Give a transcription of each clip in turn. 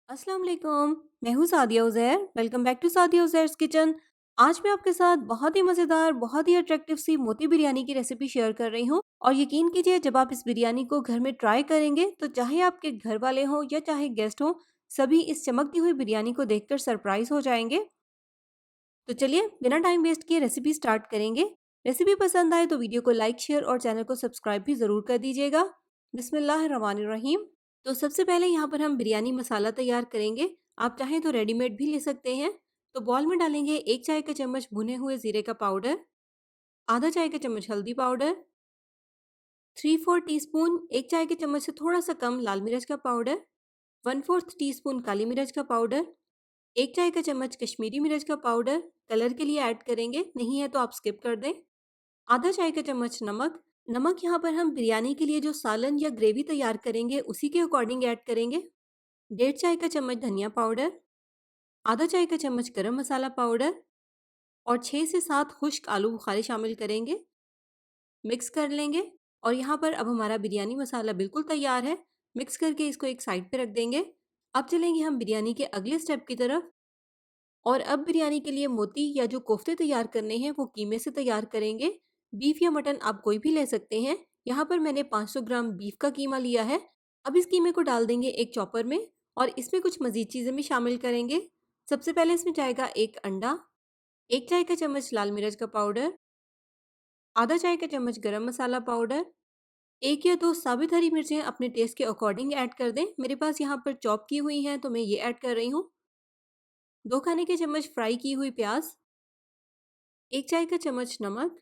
अस्सलाम वालेकुम। मैं हूँ Sadia Uzair. Welcome back to Sadia Uzair's kitchen. आज मैं आपके साथ बहुत ही मज़ेदार, बहुत ही अट्रैक्टिव सी मोती बिरयानी की रेसिपी शेयर कर रही हूँ। और यकीन कीजिए, जब आप इस बिरयानी को घर में ट्राई करेंगे तो चाहे आपके घर वाले हों या चाहे गेस्ट हों, सभी इस चमकती हुई बिरयानी को देखकर सरप्राइज हो जाएंगे। तो चलिए बिना टाइम वेस्ट किए रेसिपी स्टार्ट करेंगे। रेसिपी पसंद आए तो वीडियो को लाइक, शेयर और चैनल को सब्सक्राइब भी ज़रूर कर दीजिएगा। बिस्मिल्लाहिर्रहमानिर्रहीम। तो सबसे पहले यहाँ पर हम बिरयानी मसाला तैयार करेंगे। आप चाहें तो रेडीमेड भी ले सकते हैं। तो बॉल में डालेंगे 1 चाय का चम्मच भुने हुए ज़ीरे का पाउडर, आधा चाय का चम्मच हल्दी पाउडर, 3/4 टीस्पून 1 चाय के चम्मच से थोड़ा सा कम लाल मिर्च का पाउडर, 1/4 टीस्पून काली मिर्च का पाउडर, 1 चाय का चम्मच कश्मीरी मिर्च का पाउडर कलर के लिए ऐड करेंगे, नहीं है तो आप स्किप कर दें। आधा चाय का चम्मच नमक। नमक यहाँ पर हम बिरयानी के लिए जो सालन या ग्रेवी तैयार करेंगे उसी के अकॉर्डिंग ऐड करेंगे। 1.5 चाय का चम्मच धनिया पाउडर, आधा चाय का चम्मच गरम मसाला पाउडर और 6 से 7 खुश्क आलू बुखारे शामिल करेंगे। मिक्स कर लेंगे। और यहाँ पर अब हमारा बिरयानी मसाला बिल्कुल तैयार है। मिक्स करके इसको एक साइड पे रख देंगे। अब चलेंगे हम बिरयानी के अगले स्टेप की तरफ। और अब बिरयानी के लिए मोती या जो कोफ्ते तैयार करने हैं वो कीमे से तैयार करेंगे। बीफ या मटन आप कोई भी ले सकते हैं। यहाँ पर मैंने 500 ग्राम बीफ का कीमा लिया है। अब इस कीमे को डाल देंगे एक चॉपर में और इसमें कुछ मज़ीद चीज़ें भी शामिल करेंगे। सबसे पहले इसमें जाएगा एक अंडा, 1 चाय का चम्मच लाल मिर्च का पाउडर, आधा चाय का चम्मच गरम मसाला पाउडर, 1 या 2 साबित हरी मिर्चें अपने टेस्ट के अकॉर्डिंग ऐड कर दें। मेरे पास यहाँ पर चॉप की हुई हैं तो मैं ये ऐड कर रही हूँ। 2 खाने के चम्मच फ्राई की हुई प्याज, 1 चाय का चम्मच नमक,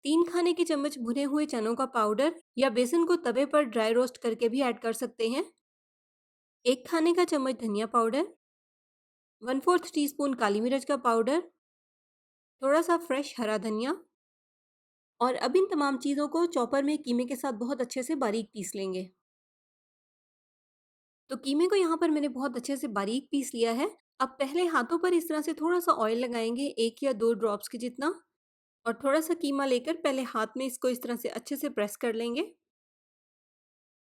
3 खाने के चम्मच भुने हुए चनों का पाउडर या बेसन को तवे पर ड्राई रोस्ट करके भी ऐड कर सकते हैं, 1 खाने का चम्मच धनिया पाउडर, 1/4 टीस्पून काली मिर्च का पाउडर, थोड़ा सा फ्रेश हरा धनिया। और अब इन तमाम चीज़ों को चॉपर में कीमे के साथ बहुत अच्छे से बारीक पीस लेंगे। तो कीमे को यहाँ पर मैंने बहुत अच्छे से बारीक पीस लिया है। अब पहले हाथों पर इस तरह से थोड़ा सा ऑयल लगाएंगे, 1 या 2 ड्रॉप्स के जितना। और थोड़ा सा कीमा लेकर पहले हाथ में इसको इस तरह से अच्छे से प्रेस कर लेंगे।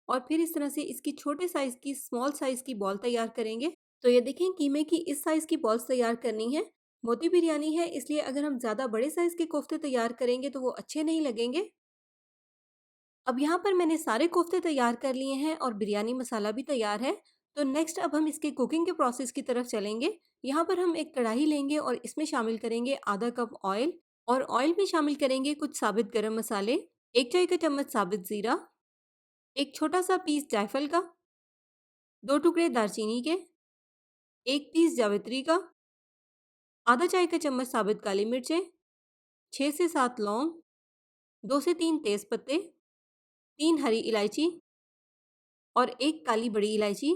और फिर इस तरह से इसकी छोटे साइज़ की, स्मॉल साइज़ की बॉल तैयार करेंगे। तो ये देखें, कीमे की इस साइज़ की बॉल्स तैयार करनी है। मोती बिरयानी है, इसलिए अगर हम ज़्यादा बड़े साइज़ के कोफ्ते तैयार करेंगे तो वो अच्छे नहीं लगेंगे। अब यहाँ पर मैंने सारे कोफ्ते तैयार कर लिए हैं और बिरयानी मसाला भी तैयार है। तो नेक्स्ट अब हम इसके कुकिंग के प्रोसेस की तरफ चलेंगे। यहाँ पर हम एक कढ़ाई लेंगे और इसमें शामिल करेंगे आधा कप ऑयल। और ऑयल में शामिल करेंगे कुछ साबित गरम मसाले, 1 चाय का चम्मच साबित ज़ीरा, एक छोटा सा पीस जायफल का, 2 टुकड़े दालचीनी के, 1 पीस जावित्री का, आधा चाय का चम्मच साबित काली मिर्चें, 6 से 7 लौंग, 2 से 3 तेज पत्ते, 3 हरी इलायची और 1 काली बड़ी इलायची।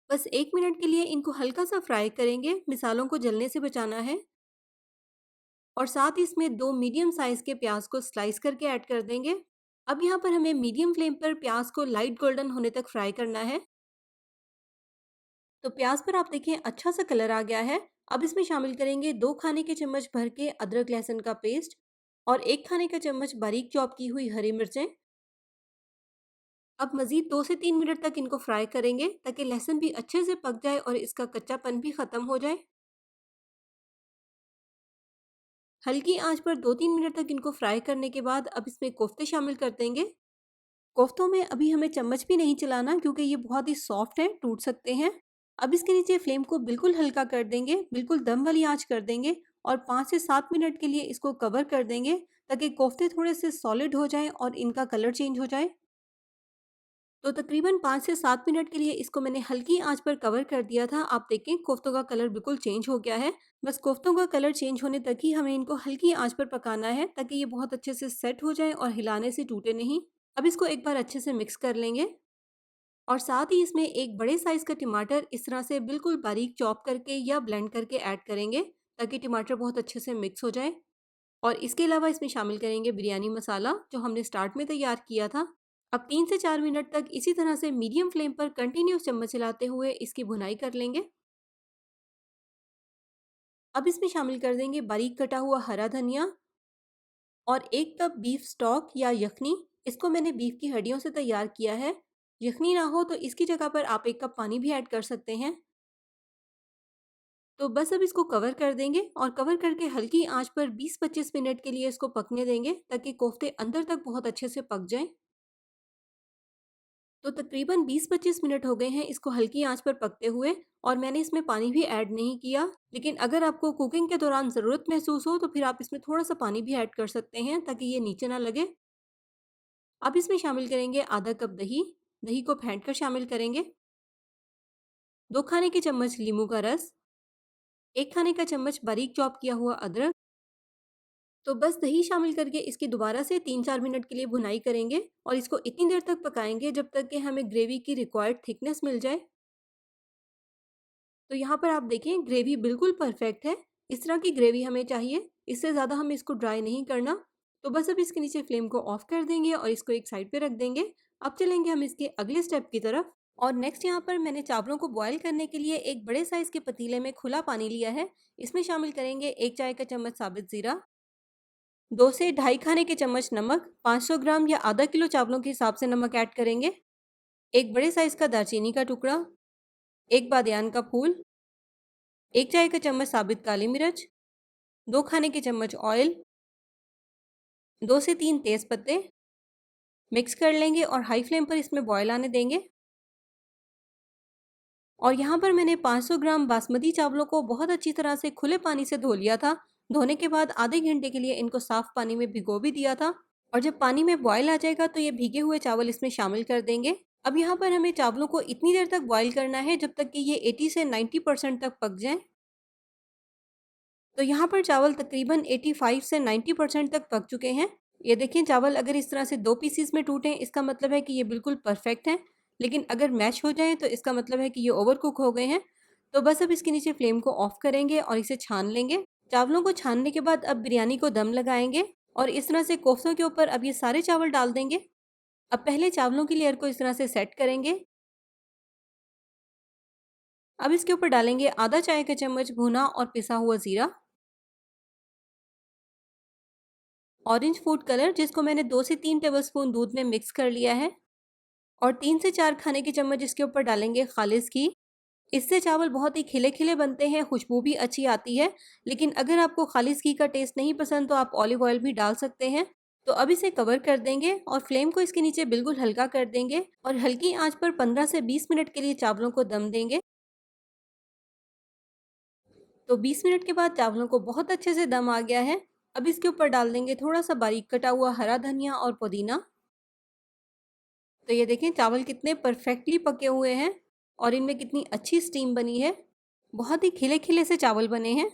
बस 1 मिनट के लिए इनको हल्का सा फ्राई करेंगे, मिसालों को जलने से बचाना है। और साथ ही इसमें 2 मीडियम साइज़ के प्याज को स्लाइस करके ऐड कर देंगे। अब यहाँ पर हमें मीडियम फ्लेम पर प्याज को लाइट गोल्डन होने तक फ्राई करना है। तो प्याज पर आप देखें अच्छा सा कलर आ गया है। अब इसमें शामिल करेंगे 2 खाने के चम्मच भर के अदरक लहसुन का पेस्ट और 1 खाने का चम्मच बारीक चॉप की हुई हरी मिर्चें। अब मज़ीद 2 से 3 मिनट तक इनको फ्राई करेंगे ताकि लहसुन भी अच्छे से पक जाए और इसका कच्चापन भी ख़त्म हो जाए। हल्की आंच पर 2-3 मिनट तक इनको फ्राई करने के बाद अब इसमें कोफ्ते शामिल कर देंगे। कोफ्तों में अभी हमें चम्मच भी नहीं चलाना क्योंकि ये बहुत ही सॉफ्ट हैं, टूट सकते हैं। अब इसके नीचे फ्लेम को बिल्कुल हल्का कर देंगे, बिल्कुल दम वाली आंच कर देंगे और 5 से 7 मिनट के लिए इसको कवर कर देंगे ताकि कोफ्ते थोड़े से सॉलिड हो जाएं और इनका कलर चेंज हो जाए। तो तकरीबन 5 से 7 मिनट के लिए इसको मैंने हल्की आंच पर कवर कर दिया था। आप देखें कोफ्तों का कलर बिल्कुल चेंज हो गया है। बस कोफ्तों का कलर चेंज होने तक ही हमें इनको हल्की आंच पर पकाना है ताकि ये बहुत अच्छे से सेट हो जाए और हिलाने से टूटे नहीं। अब इसको एक बार अच्छे से मिक्स कर लेंगे। और साथ ही इसमें एक बड़े साइज़ का टमाटर इस तरह से बिल्कुल बारीक चॉप करके या ब्लेंड करके ऐड करेंगे ताकि टमाटर बहुत अच्छे से मिक्स हो जाए। और इसके अलावा इसमें शामिल करेंगे बिरयानी मसाला जो हमने स्टार्ट में तैयार किया था। अब 3 से 4 मिनट तक इसी तरह से मीडियम फ्लेम पर कंटिन्यूस चम्मच चलाते हुए इसकी भुनाई कर लेंगे। अब इसमें शामिल कर देंगे बारीक कटा हुआ हरा धनिया और 1 कप बीफ स्टॉक या यखनी। इसको मैंने बीफ की हड्डियों से तैयार किया है। यखनी ना हो तो इसकी जगह पर आप 1 कप पानी भी ऐड कर सकते हैं। तो बस अब इसको कवर कर देंगे और कवर करके हल्की आँच पर 20-25 मिनट के लिए इसको पकने देंगे ताकि कोफ्ते अंदर तक बहुत अच्छे से पक जाएँ। तो तकरीबन 20-25 मिनट हो गए हैं इसको हल्की आँच पर पकते हुए और मैंने इसमें पानी भी ऐड नहीं किया। लेकिन अगर आपको कुकिंग के दौरान ज़रूरत महसूस हो तो फिर आप इसमें थोड़ा-सा पानी भी ऐड कर सकते हैं ताकि ये नीचे ना लगे। अब इसमें शामिल करेंगे आधा कप दही, दही को फेंट कर शामिल करेंगे, 2 खाने के चम्मच नींबू का रस, 1 खाने का चम्मच बारीक चॉप किया हुआ अदरक। तो बस दही शामिल करके इसकी दोबारा से 3-4 मिनट के लिए भुनाई करेंगे और इसको इतनी देर तक पकाएंगे जब तक कि हमें ग्रेवी की रिक्वायर्ड थिकनेस मिल जाए। तो यहाँ पर आप देखें ग्रेवी बिल्कुल परफेक्ट है। इस तरह की ग्रेवी हमें चाहिए, इससे ज़्यादा हमें इसको ड्राई नहीं करना। तो बस अब इसके नीचे फ्लेम को ऑफ कर देंगे और इसको एक साइड पे रख देंगे। अब चलेंगे हम इसके अगले स्टेप की तरफ। और नेक्स्ट यहाँ पर मैंने चावलों को बॉयल करने के लिए एक बड़े साइज़ के पतीले में खुला पानी लिया है। इसमें शामिल करेंगे 1 चाय का चम्मच साबित ज़ीरा, 2 से ढाई खाने के चम्मच नमक, 500 ग्राम या आधा किलो चावलों के हिसाब से नमक ऐड करेंगे, 1 बड़े साइज़ का दालचीनी का टुकड़ा, 1 बादियान का फूल, 1 चाय का चम्मच साबित काली मिर्च, 2 खाने के चम्मच ऑयल, 2 से 3 तेज़ पत्ते। मिक्स कर लेंगे और हाई फ्लेम पर इसमें बॉयल आने देंगे। और यहाँ पर मैंने 500 ग्राम बासमती चावलों को बहुत अच्छी तरह से खुले पानी से धो लिया था। धोने के बाद आधे घंटे के लिए इनको साफ़ पानी में भिगो भी दिया था। और जब पानी में बॉयल आ जाएगा तो ये भीगे हुए चावल इसमें शामिल कर देंगे। अब यहाँ पर हमें चावलों को इतनी देर तक बॉयल करना है जब तक कि ये 80 से 90% तक पक जाएँ। तो यहाँ पर चावल तकरीबन 85 से 90% तक पक चुके हैं। ये देखिए चावल अगर इस तरह से 2 पीसेस में टूटें इसका मतलब है कि ये बिल्कुल परफेक्ट हैं। लेकिन अगर मैश हो जाएँ तो इसका मतलब है कि ये ओवर कुक हो गए हैं। तो बस अब इसके नीचे फ्लेम को ऑफ करेंगे और इसे छान लेंगे। चावलों को छानने के बाद अब बिरयानी को दम लगाएँगे और इस तरह से कोफ्तों के ऊपर अब ये सारे चावल डाल देंगे। अब पहले चावलों की लेयर को इस तरह से सेट करेंगे। अब इसके ऊपर डालेंगे आधा चाय का चम्मच भुना और पिसा हुआ ज़ीरा, ऑरेंज फूड कलर जिसको मैंने 2 से 3 टेबलस्पून दूध में मिक्स कर लिया है और 3 से 4 खाने के चम्मच इसके ऊपर डालेंगे खालिस घी। इससे चावल बहुत ही खिले-खिले बनते हैं, खुशबू भी अच्छी आती है। लेकिन अगर आपको खालिस घी का टेस्ट नहीं पसंद तो आप ऑलिव ऑयल भी डाल सकते हैं। तो अब इसे कवर कर देंगे और फ्लेम को इसके नीचे बिल्कुल हल्का कर देंगे और हल्की आंच पर 15 से 20 मिनट के लिए चावलों को दम देंगे। तो 20 मिनट के बाद चावलों को बहुत अच्छे से दम आ गया है। अब इसके ऊपर डाल देंगे थोड़ा-सा बारीक कटा हुआ हरा धनिया और पुदीना। तो ये देखें चावल कितने परफेक्टली पके हुए हैं और इनमें कितनी अच्छी स्टीम बनी है। बहुत ही खिले-खिले से चावल बने हैं।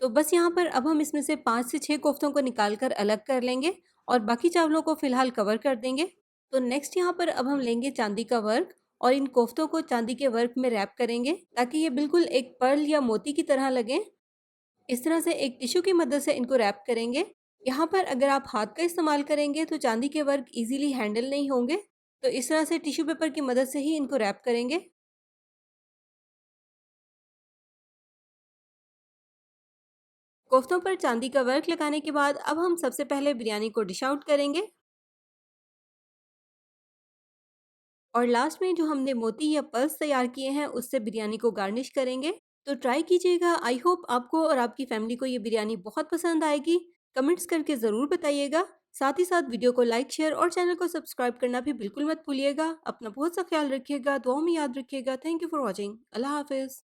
तो बस यहाँ पर अब हम इसमें से 5 से 6 कोफ्तों को निकाल कर अलग कर लेंगे और बाकी चावलों को फ़िलहाल कवर कर देंगे। तो नेक्स्ट यहाँ पर अब हम लेंगे चांदी का वर्क और इन कोफ्तों को चांदी के वर्क में रैप करेंगे ताकि ये बिल्कुल एक पर्ल या मोती की तरह लगें। इस तरह से एक टिश्यू की मदद से इनको रैप करेंगे। यहाँ पर अगर आप हाथ का इस्तेमाल करेंगे तो चांदी के वर्क इजीली हैंडल नहीं होंगे। तो इस तरह से टिश्यू पेपर की मदद से ही इनको रैप करेंगे। कोफ्तों पर चांदी का वर्क लगाने के बाद अब हम सबसे पहले बिरयानी को डिश आउट करेंगे और लास्ट में जो हमने मोती या पल्स तैयार किए हैं उससे बिरयानी को गार्निश करेंगे। तो ट्राई कीजिएगा। आई होप आपको और आपकी फैमिली को ये बिरयानी बहुत पसंद आएगी। कमेंट्स करके ज़रूर बताइएगा। साथ ही साथ वीडियो को लाइक शेयर और चैनल को सब्सक्राइब करना भी बिल्कुल मत भूलिएगा। अपना बहुत सा ख्याल रखिएगा, दुआओं में याद रखिएगा। Thank you for watching. अल्लाह हाफिज़।